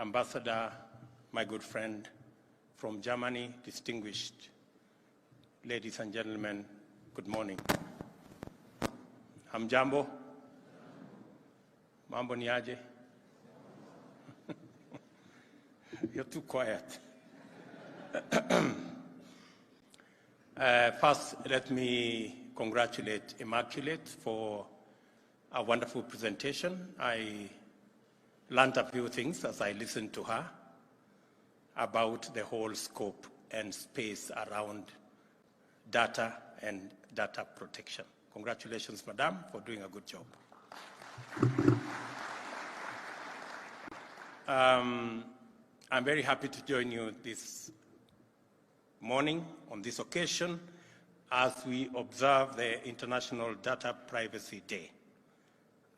Ambassador, my good friend from Germany, distinguished ladies and gentlemen, good morning. Hamjambo? Mambo ni aje? You're too quiet. First, let me congratulate Immaculate for a wonderful presentation. I learned a few things as I listened to her about the whole scope and space around data and data protection. Congratulations, Madam, for doing a good job. I'm very happy to join you this morning on this occasion as we observe the International Data Privacy Day,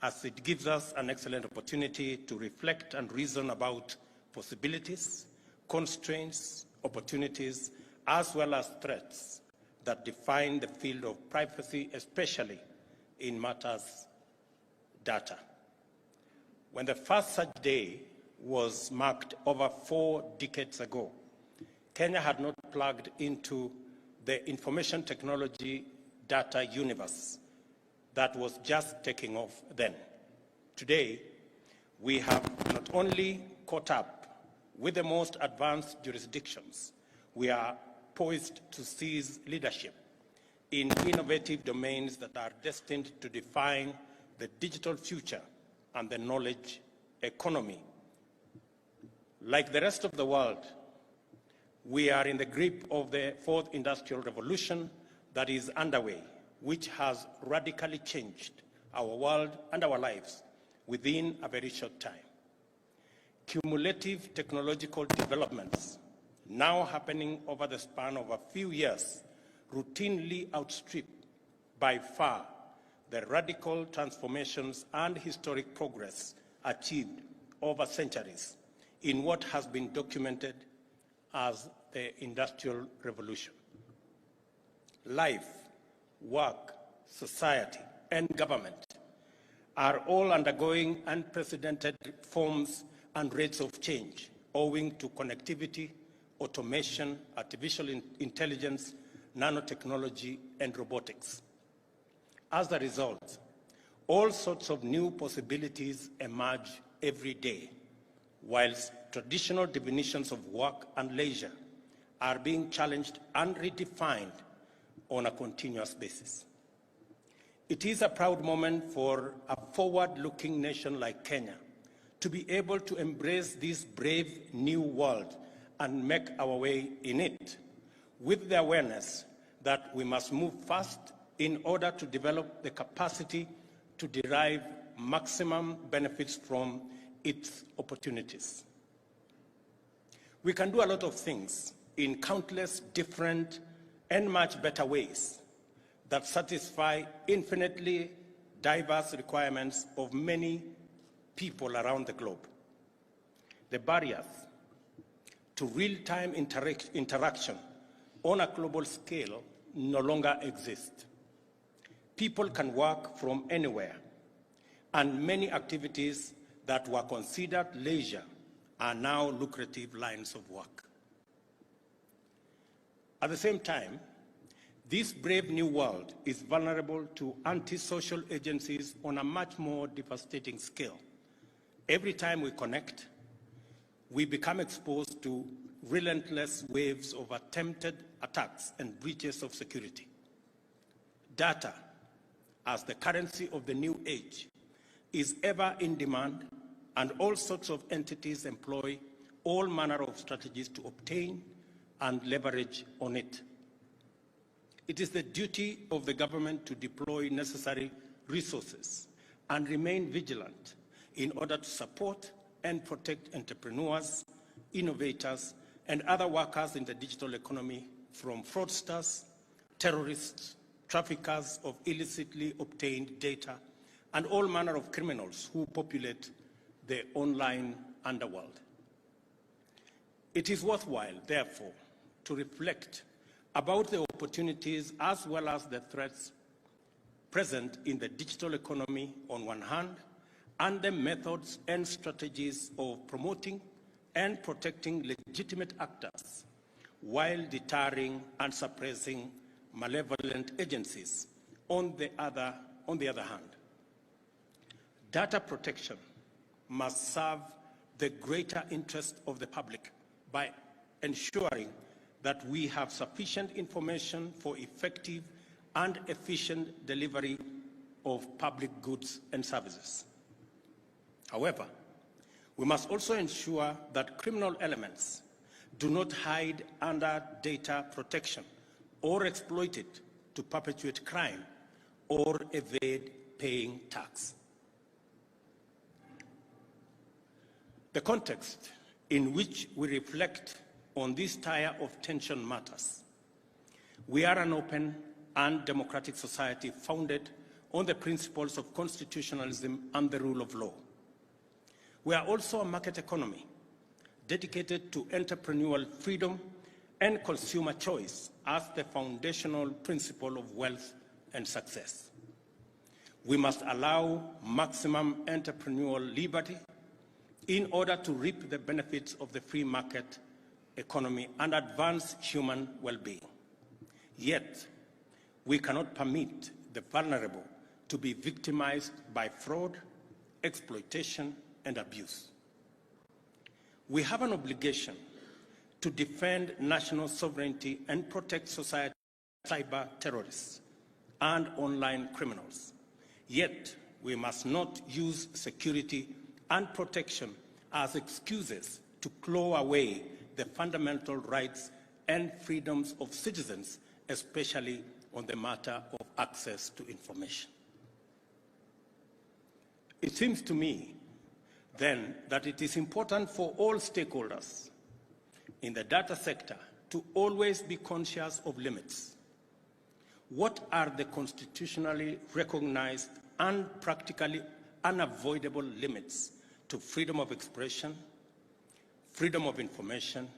as it gives us an excellent opportunity to reflect and reason about possibilities, constraints, opportunities, as well as threats that define the field of privacy, especially in matters data. When the first such day was marked over 4 decades ago, Kenya had not plugged into the information technology data universe that was just taking off then. Today, we have not only caught up with the most advanced jurisdictions, we are poised to seize leadership in innovative domains that are destined to define the digital future and the knowledge economy. Like the rest of the world, we are in the grip of the 4th industrial revolution that is underway, which has radically changed our world and our lives within a very short time. Cumulative technological developments now happening over the span of a few years routinely outstrip by far the radical transformations and historic progress achieved over centuries in what has been documented as the Industrial Revolution. Life, work, society, and government are all undergoing unprecedented forms and rates of change owing to connectivity, automation, artificial intelligence, nanotechnology, and robotics. As a result, all sorts of new possibilities emerge every day, whilst traditional definitions of work and leisure are being challenged and redefined on a continuous basis. It is a proud moment for a forward-looking nation like Kenya to be able to embrace this brave new world and make our way in it, with the awareness that we must move fast in order to develop the capacity to derive maximum benefits from its opportunities. We can do a lot of things in countless different and much better ways that satisfy infinitely diverse requirements of many people around the globe. The barriers to real-time interaction on a global scale no longer exist. People can work from anywhere, and many activities that were considered leisure are now lucrative lines of work. At the same time, this brave new world is vulnerable to antisocial agencies on a much more devastating scale. Every time we connect, we become exposed to relentless waves of attempted attacks and breaches of security. Data, as the currency of the new age, is ever in demand, and all sorts of entities employ all manner of strategies to obtain and leverage on it. It is the duty of the government to deploy necessary resources and remain vigilant in order to support and protect entrepreneurs, innovators, and other workers in the digital economy from fraudsters, terrorists, traffickers of illicitly obtained data, and all manner of criminals who populate the online underworld. It is worthwhile, therefore, to reflect about the opportunities as well as the threats present in the digital economy on one hand, and the methods and strategies of promoting and protecting legitimate actors while deterring and suppressing malevolent agencies on the other hand. Data protection must serve the greater interest of the public by ensuring that we have sufficient information for effective and efficient delivery of public goods and services. However, we must also ensure that criminal elements do not hide under data protection or exploit it to perpetuate crime or evade paying tax. The context in which we reflect on this tire of tension matters. We are an open and democratic society founded on the principles of constitutionalism and the rule of law. We are also a market economy dedicated to entrepreneurial freedom and consumer choice as the foundational principle of wealth and success. We must allow maximum entrepreneurial liberty in order to reap the benefits of the free market economy and advance human well-being. Yet, we cannot permit the vulnerable to be victimized by fraud, exploitation, and abuse. We have an obligation to defend national sovereignty and protect society from cyber terrorists and online criminals. Yet, we must not use security and protection as excuses to claw away the fundamental rights and freedoms of citizens, especially on the matter of access to information. It seems to me, then, that it is important for all stakeholders in the data sector to always be conscious of limits. What are the constitutionally recognized and practically unavoidable limits to freedom of expression, freedom of information,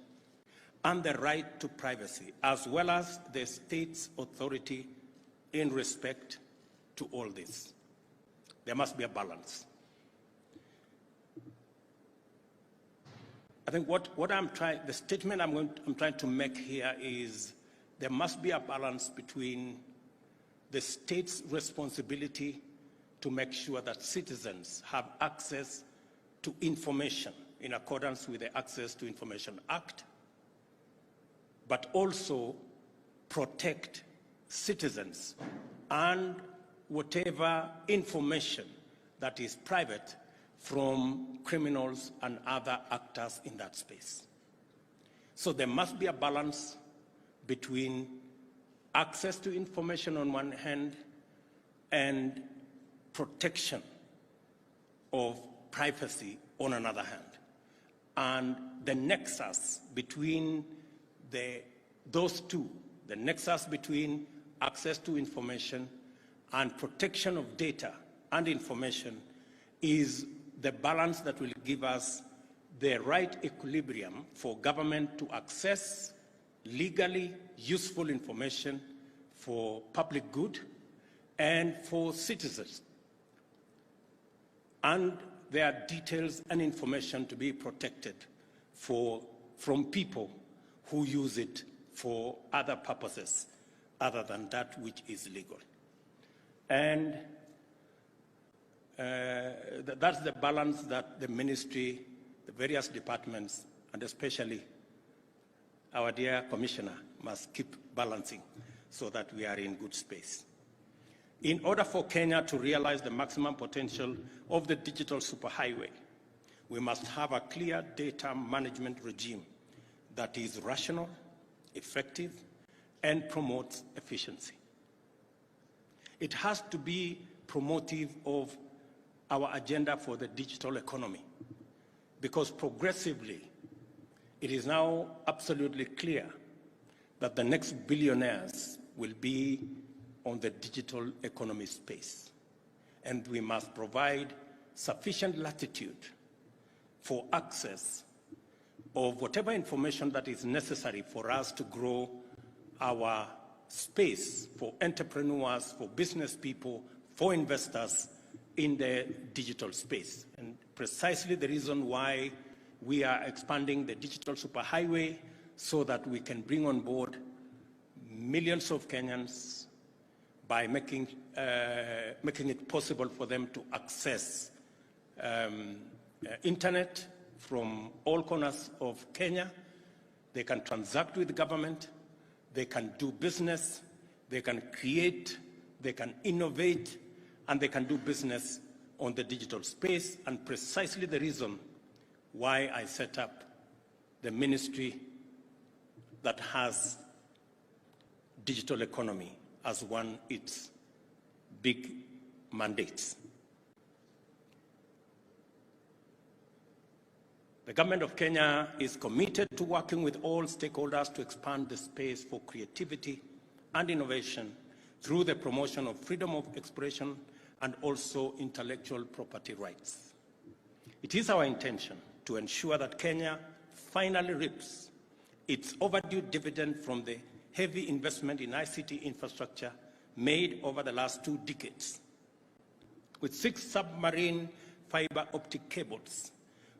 and the right to privacy, as well as the state's authority in respect to all this? There must be a balance. I think the statement I'm trying to make here is there must be a balance between the state's responsibility to make sure that citizens have access to information in accordance with the Access to Information Act, but also protect citizens and whatever information that is private from criminals and other actors in that space. So there must be a balance between access to information on one hand and protection of privacy on another hand. And the nexus between those two, the nexus between access to information and protection of data and information, is the balance that will give us the right equilibrium for government to access legally useful information for public good and for citizens. And there are details and information to be protected from people who use it for other purposes other than that which is legal. And that's the balance that the ministry, the various departments, and especially our dear commissioner must keep balancing so that we are in good space. In order for Kenya to realize the maximum potential of the digital superhighway, we must have a clear data management regime that is rational, effective, and promotes efficiency. It has to be promotive of our agenda for the digital economy, because progressively it is now absolutely clear that the next billionaires will be on the digital economy space. And we must provide sufficient latitude for access of whatever information that is necessary for us to grow our space for entrepreneurs, for business people, for investors in the digital space. And precisely the reason why we are expanding the digital superhighway so that we can bring on board millions of Kenyans by making it possible for them to access internet from all corners of Kenya. They can transact with the government, they can do business, they can create, they can innovate, and they can do business on the digital space, and precisely the reason why I set up the ministry that has digital economy as one its big mandates. The government of Kenya is committed to working with all stakeholders to expand the space for creativity and innovation through the promotion of freedom of expression and also intellectual property rights. It is our intention to ensure that Kenya finally reaps its overdue dividend from the heavy investment in ICT infrastructure made over the last 2 decades. With 6 submarine fiber optic cables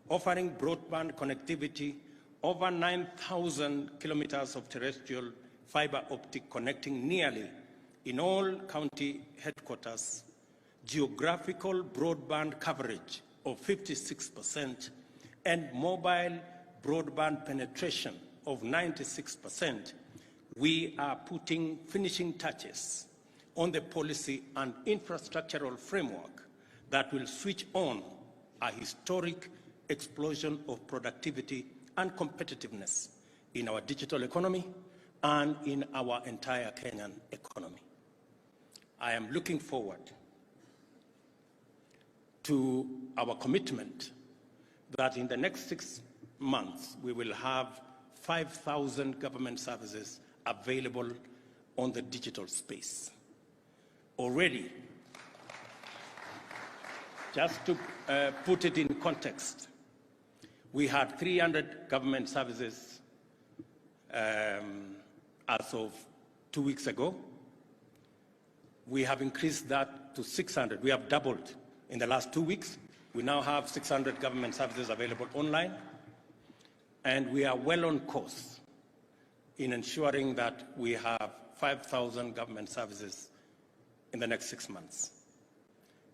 offering broadband connectivity, over 9,000 kilometers of terrestrial fiber optic connecting nearly in all county headquarters, geographical broadband coverage of 56%, and mobile broadband penetration of 96%, we are putting finishing touches on the policy and infrastructural framework that will switch on a historic explosion of productivity and competitiveness in our digital economy and in our entire Kenyan economy. I am looking forward to our commitment that in the next 6 months we will have 5,000 government services available on the digital space. Already, just to put it in context, we had 300 government services as of 2 weeks ago. We have increased that to 600. We have doubled in the last 2 weeks. We now have 600 government services available online, and we are well on course in ensuring that we have 5,000 government services in the next 6 months.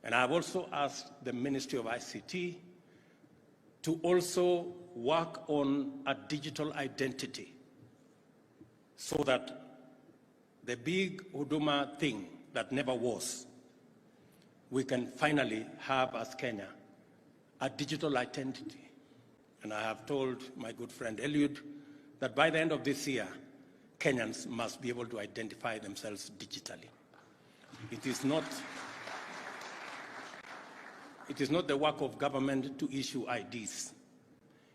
And I've also asked the Ministry of ICT to also work on a digital identity so that the big Huduma thing that never was, we can finally have as Kenya a digital identity. And I have told my good friend Eliud that by the end of this year, Kenyans must be able to identify themselves digitally. It is not the work of government to issue IDs.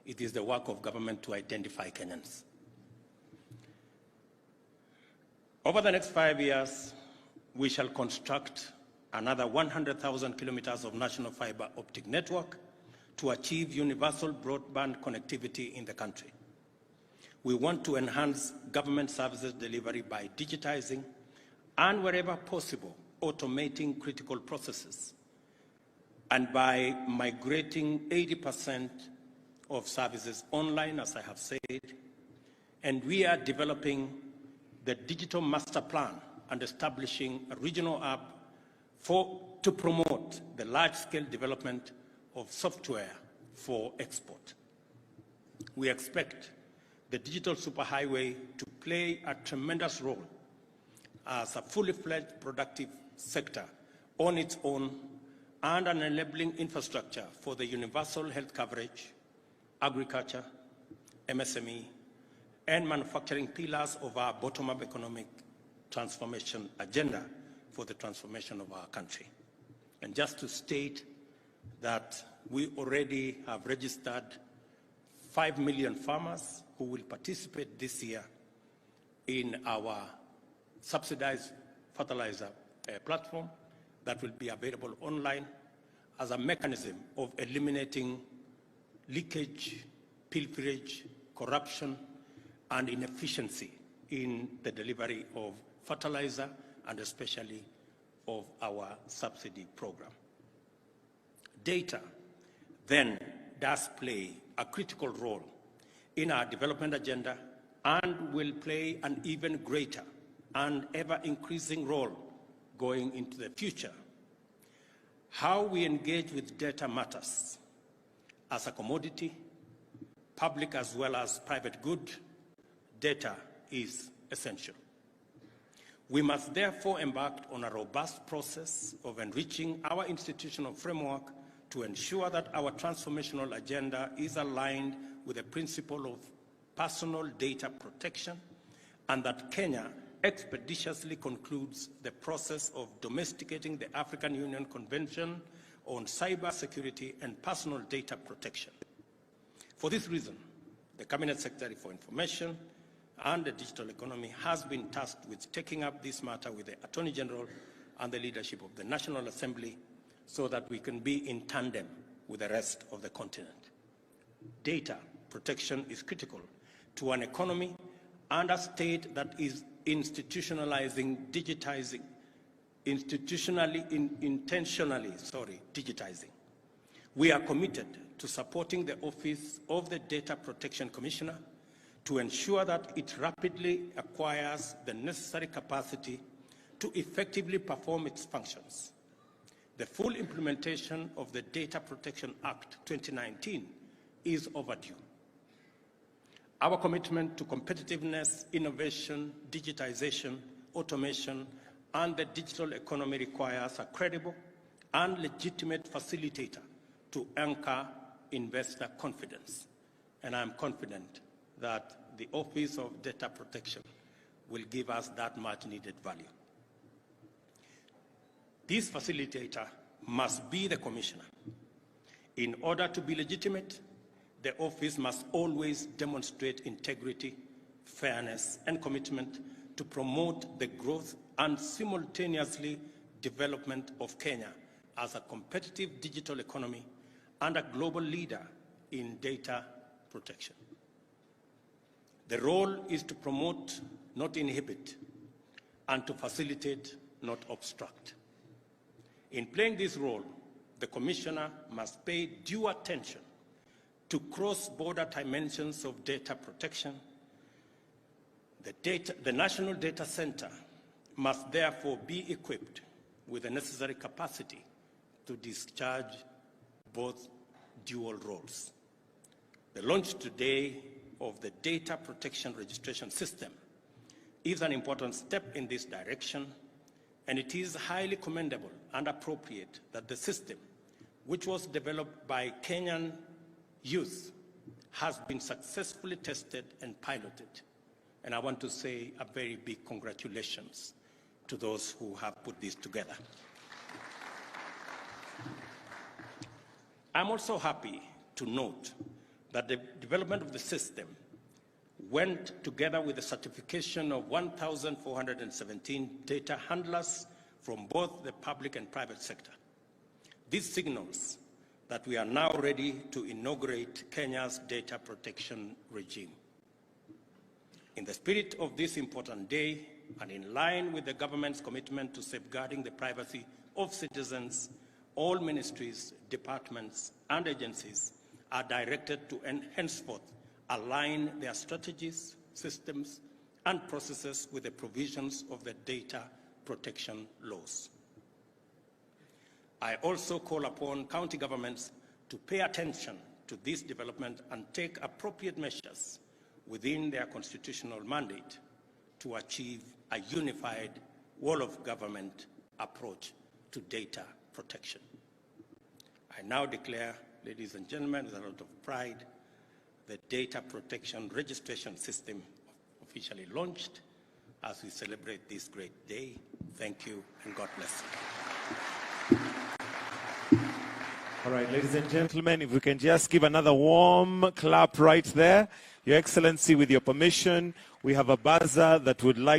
It is the work of government to identify Kenyans. Over the next 5 years, we shall construct another 100,000 kilometers of national fiber optic network to achieve universal broadband connectivity in the country. We want to enhance government services delivery by digitizing and, wherever possible, automating critical processes, and by migrating 80% of services online, as I have said. And we are developing the digital master plan and establishing a regional hub to promote the large-scale development of software for export. We expect the digital superhighway to play a tremendous role as a fully fledged productive sector on its own and an enabling infrastructure for the universal health coverage, agriculture, MSME, and manufacturing pillars of our bottom-up economic transformation agenda for the transformation of our country. And just to state that we already have registered 5 million farmers who will participate this year in our subsidized fertilizer platform that will be available online as a mechanism of eliminating leakage, pilferage, corruption, and inefficiency in the delivery of fertilizer and especially of our subsidy program. Data then does play a critical role in our development agenda and will play an even greater and ever-increasing role going into the future. How we engage with data matters. As a commodity, public as well as private good, data is essential. We must therefore embark on a robust process of enriching our institutional framework to ensure that our transformational agenda is aligned with the principle of personal data protection and that Kenya expeditiously concludes the process of domesticating the African Union Convention on Cyber Security and Personal Data Protection. For this reason, the Cabinet Secretary for Information and the Digital Economy has been tasked with taking up this matter with the Attorney General and the leadership of the National Assembly so that we can be in tandem with the rest of the continent. Data protection is critical to an economy and a state that is intentionally digitizing. We are committed to supporting the Office of the Data Protection Commissioner to ensure that it rapidly acquires the necessary capacity to effectively perform its functions. The full implementation of the Data Protection Act 2019 is overdue. Our commitment to competitiveness, innovation, digitization, automation, and the digital economy requires a credible and legitimate facilitator to anchor investor confidence. And I'm confident that the Office of Data Protection will give us that much needed value. This facilitator must be the Commissioner. In order to be legitimate, the office must always demonstrate integrity, fairness, and commitment to promote the growth and simultaneously development of Kenya as a competitive digital economy and a global leader in data protection. The role is to promote, not inhibit, and to facilitate, not obstruct. In playing this role, the Commissioner must pay due attention to cross-border dimensions of data protection. The National Data Center must therefore be equipped with the necessary capacity to discharge both dual roles. The launch today of the Data Protection Registration System is an important step in this direction, and it is highly commendable and appropriate that the system, which was developed by Kenyan youth, has been successfully tested and piloted. And I want to say a very big congratulations to those who have put this together. I'm also happy to note that the development of the system went together with the certification of 1,417 data handlers from both the public and private sector. This signals that we are now ready to inaugurate Kenya's data protection regime. In the spirit of this important day, and in line with the government's commitment to safeguarding the privacy of citizens, all ministries, departments, and agencies are directed to henceforth align their strategies, systems, and processes with the provisions of the data protection laws. I also call upon county governments to pay attention to this development and take appropriate measures within their constitutional mandate to achieve a unified whole-of-government approach to data protection. I now declare, ladies and gentlemen, with a lot of pride, the Data Protection Registration System officially launched as we celebrate this great day. Thank you, and God bless you. All right, ladies and gentlemen, if we can just give another warm clap right there. Your Excellency, with your permission, we have a buzzer that would like